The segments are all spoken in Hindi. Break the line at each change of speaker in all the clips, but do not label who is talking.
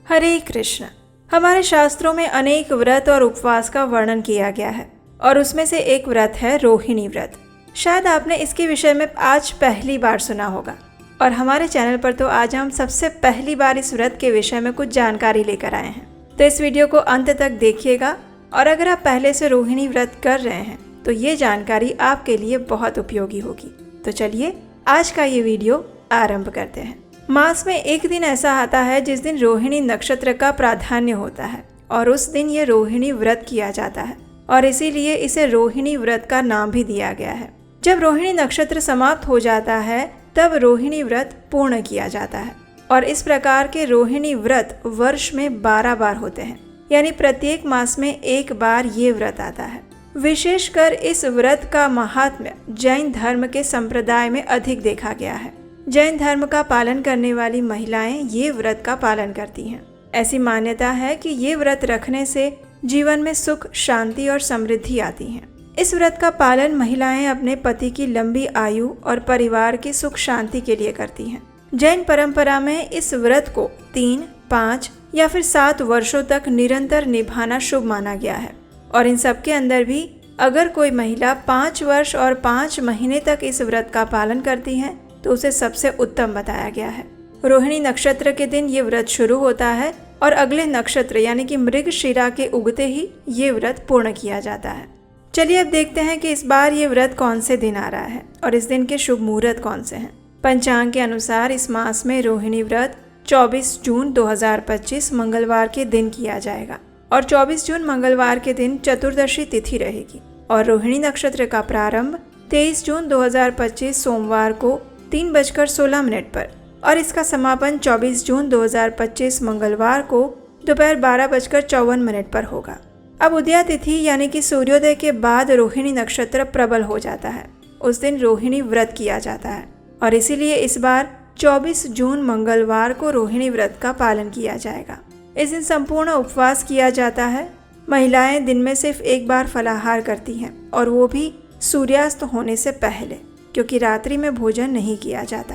हरे कृष्ण। हमारे शास्त्रों में अनेक व्रत और उपवास का वर्णन किया गया है और उसमें से एक व्रत है रोहिणी व्रत। शायद आपने इसके विषय में आज पहली बार सुना होगा और हमारे चैनल पर तो आज हम सबसे पहली बार इस व्रत के विषय में कुछ जानकारी लेकर आए हैं। तो इस वीडियो को अंत तक देखिएगा और अगर आप पहले से रोहिणी व्रत कर रहे हैं तो ये जानकारी आपके लिए बहुत उपयोगी होगी। तो चलिए आज का ये वीडियो आरंभ करते हैं। मास में एक दिन ऐसा आता है जिस दिन रोहिणी नक्षत्र का प्राधान्य होता है और उस दिन ये रोहिणी व्रत किया जाता है और इसीलिए इसे रोहिणी व्रत का नाम भी दिया गया है। जब रोहिणी नक्षत्र समाप्त हो जाता है तब रोहिणी व्रत पूर्ण किया जाता है और इस प्रकार के रोहिणी व्रत वर्ष में 12 बार होते हैं, यानी प्रत्येक मास में एक बार ये व्रत आता है। विशेषकर इस व्रत का महात्म्य जैन धर्म के संप्रदाय में अधिक देखा गया है। जैन धर्म का पालन करने वाली महिलाएं ये व्रत का पालन करती हैं। ऐसी मान्यता है कि ये व्रत रखने से जीवन में सुख, शांति और समृद्धि आती है। इस व्रत का पालन महिलाएं अपने पति की लंबी आयु और परिवार की सुख शांति के लिए करती हैं। जैन परंपरा में इस व्रत को 3, 5 या फिर 7 वर्षों तक निरंतर निभाना शुभ माना गया है और इन सब के अंदर भी अगर कोई महिला 5 वर्ष और 5 महीने तक इस व्रत का पालन करती है तो उसे सबसे उत्तम बताया गया है। रोहिणी नक्षत्र के दिन ये व्रत शुरू होता है और अगले नक्षत्र यानी कि मृगशिरा के उगते ही ये व्रत पूर्ण किया जाता है। चलिए अब देखते हैं कि इस बार ये व्रत कौन से दिन आ रहा है और इस दिन के शुभ मुहूर्त कौन से हैं। पंचांग के अनुसार इस मास में रोहिणी व्रत 24 जून 2025 मंगलवार के दिन किया जाएगा और 24 जून मंगलवार के दिन चतुर्दशी तिथि रहेगी और रोहिणी नक्षत्र का प्रारंभ 23 जून 2025 सोमवार को 3:16 पर और इसका समापन 24 जून 2025 मंगलवार को दोपहर 12:54 पर होगा। अब उदया तिथि यानी कि सूर्योदय के बाद रोहिणी नक्षत्र प्रबल हो जाता है। उस दिन रोहिणी व्रत किया जाता है और इसीलिए इस बार 24 जून मंगलवार को रोहिणी व्रत का पालन किया जाएगा। इस दिन संपूर्ण उपवास किया जाता है। महिलाएं दिन में सिर्फ एक बार फलाहार करती हैं और वो भी सूर्यास्त होने से पहले, क्योंकि रात्रि में भोजन नहीं किया जाता।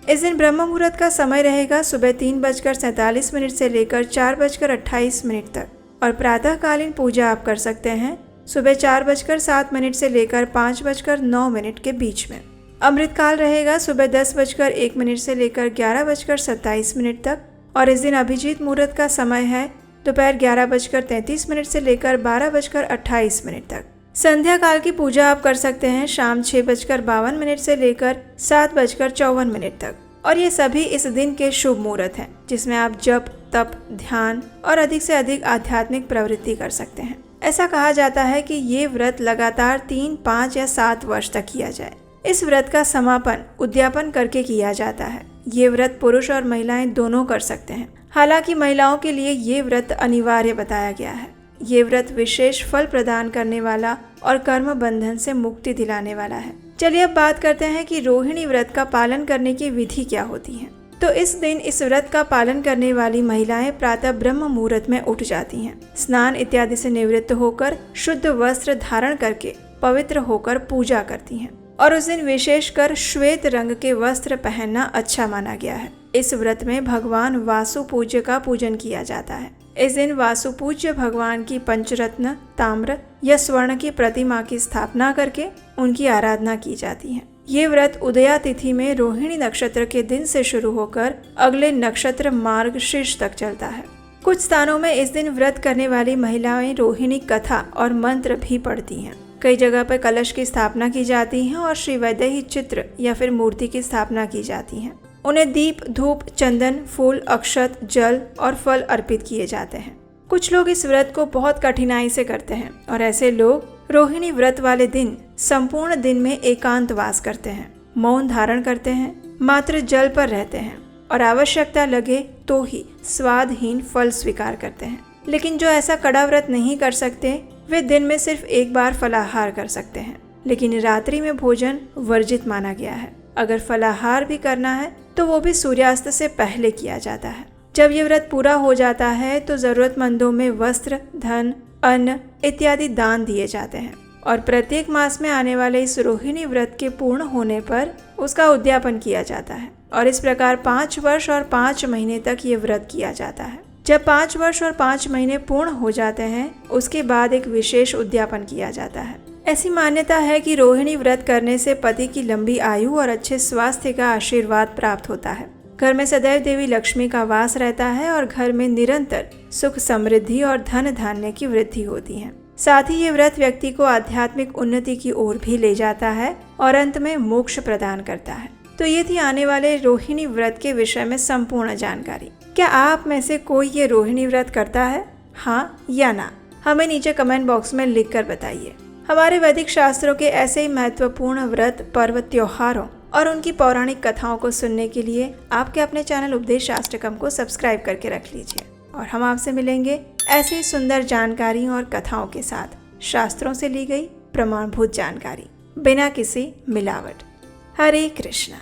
इस दिन ब्रह्म मुहूर्त का समय रहेगा सुबह 3:47 से लेकर 4:28 तक और प्रातःकालीन पूजा आप कर सकते हैं सुबह 4:07 से लेकर 5:09 के बीच में। अमृतकाल रहेगा सुबह 10:01 से लेकर 11:27 तक और इस दिन अभिजीत मुहूर्त का समय है दोपहर 11:33 से लेकर 12:28 तक। संध्या काल की पूजा आप कर सकते हैं शाम 6:52 से लेकर 7:54 तक और ये सभी इस दिन के शुभ मुहूर्त हैं जिसमें आप जप, तप, ध्यान और अधिक से अधिक आध्यात्मिक प्रवृत्ति कर सकते हैं। ऐसा कहा जाता है कि ये व्रत लगातार 3, 5 या 7 वर्ष तक किया जाए। इस व्रत का समापन उद्यापन करके किया जाता है। ये व्रत पुरुष और महिलाएं दोनों कर सकते हैं। हालांकि महिलाओं के लिए ये व्रत अनिवार्य बताया गया है। ये व्रत विशेष फल प्रदान करने वाला और कर्म बंधन से मुक्ति दिलाने वाला है। चलिए अब बात करते हैं कि रोहिणी व्रत का पालन करने की विधि क्या होती है। तो इस दिन इस व्रत का पालन करने वाली महिलाएं प्रातः ब्रह्म मुहूर्त में उठ जाती हैं, स्नान इत्यादि से निवृत्त होकर शुद्ध वस्त्र धारण करके पवित्र होकर पूजा करती हैं और उस दिन विशेषकर श्वेत रंग के वस्त्र पहनना अच्छा माना गया है। इस व्रत में भगवान वासु पूज्य का पूजन किया जाता है। इस दिन वासु पूज्य भगवान की पंचरत्न, ताम्र या स्वर्ण की प्रतिमा की स्थापना करके उनकी आराधना की जाती है। ये व्रत उदया तिथि में रोहिणी नक्षत्र के दिन से शुरू होकर अगले नक्षत्र मार्गशीर्ष तक चलता है। कुछ स्थानों में इस दिन व्रत करने वाली महिलाएं रोहिणी कथा और मंत्र भी पढ़ती हैं। कई जगह पर कलश की स्थापना की जाती है और श्री वैदेही चित्र या फिर मूर्ति की स्थापना की जाती है। उन्हें दीप, धूप, चंदन, फूल, अक्षत, जल और फल अर्पित किए जाते हैं। कुछ लोग इस व्रत को बहुत कठिनाई से करते हैं और ऐसे लोग रोहिणी व्रत वाले दिन संपूर्ण दिन में एकांतवास करते हैं, मौन धारण करते हैं, मात्र जल पर रहते हैं और आवश्यकता लगे तो ही स्वादहीन फल स्वीकार करते हैं। लेकिन जो ऐसा कड़ा व्रत नहीं कर सकते वे दिन में सिर्फ एक बार फलाहार कर सकते हैं, लेकिन रात्रि में भोजन वर्जित माना गया है। अगर फलाहार भी करना है तो वो भी सूर्यास्त से पहले किया जाता है। जब ये व्रत पूरा हो जाता है तो जरूरतमंदों में वस्त्र, धन, अन्न इत्यादि दान दिए जाते हैं और प्रत्येक मास में आने वाले इस रोहिणी व्रत के पूर्ण होने पर उसका उद्यापन किया जाता है और इस प्रकार 5 वर्ष और 5 महीने तक ये व्रत किया जाता है। जब 5 वर्ष और 5 महीने पूर्ण हो जाते हैं उसके बाद एक विशेष उद्यापन किया जाता है। ऐसी मान्यता है कि रोहिणी व्रत करने से पति की लंबी आयु और अच्छे स्वास्थ्य का आशीर्वाद प्राप्त होता है। घर में सदैव देवी लक्ष्मी का वास रहता है और घर में निरंतर सुख समृद्धि और धन धान्य की वृद्धि होती है। साथ ही ये व्रत व्यक्ति को आध्यात्मिक उन्नति की ओर भी ले जाता है और अंत में मोक्ष प्रदान करता है। तो ये थी आने वाले रोहिणी व्रत के विषय में संपूर्ण जानकारी। क्या आप में से कोई ये रोहिणी व्रत करता है, हाँ या ना? हमें नीचे कमेंट बॉक्स में लिख कर बताइए। हमारे वैदिक शास्त्रों के ऐसे ही महत्वपूर्ण व्रत, पर्व, त्योहारों और उनकी पौराणिक कथाओं को सुनने के लिए आपके अपने चैनल उपदेश शास्त्रकम को सब्सक्राइब करके रख लीजिए और हम आपसे मिलेंगे ऐसी ही सुंदर जानकारी और कथाओं के साथ, शास्त्रों से ली गई प्रमाणभूत जानकारी बिना किसी मिलावट। हरे कृष्णा।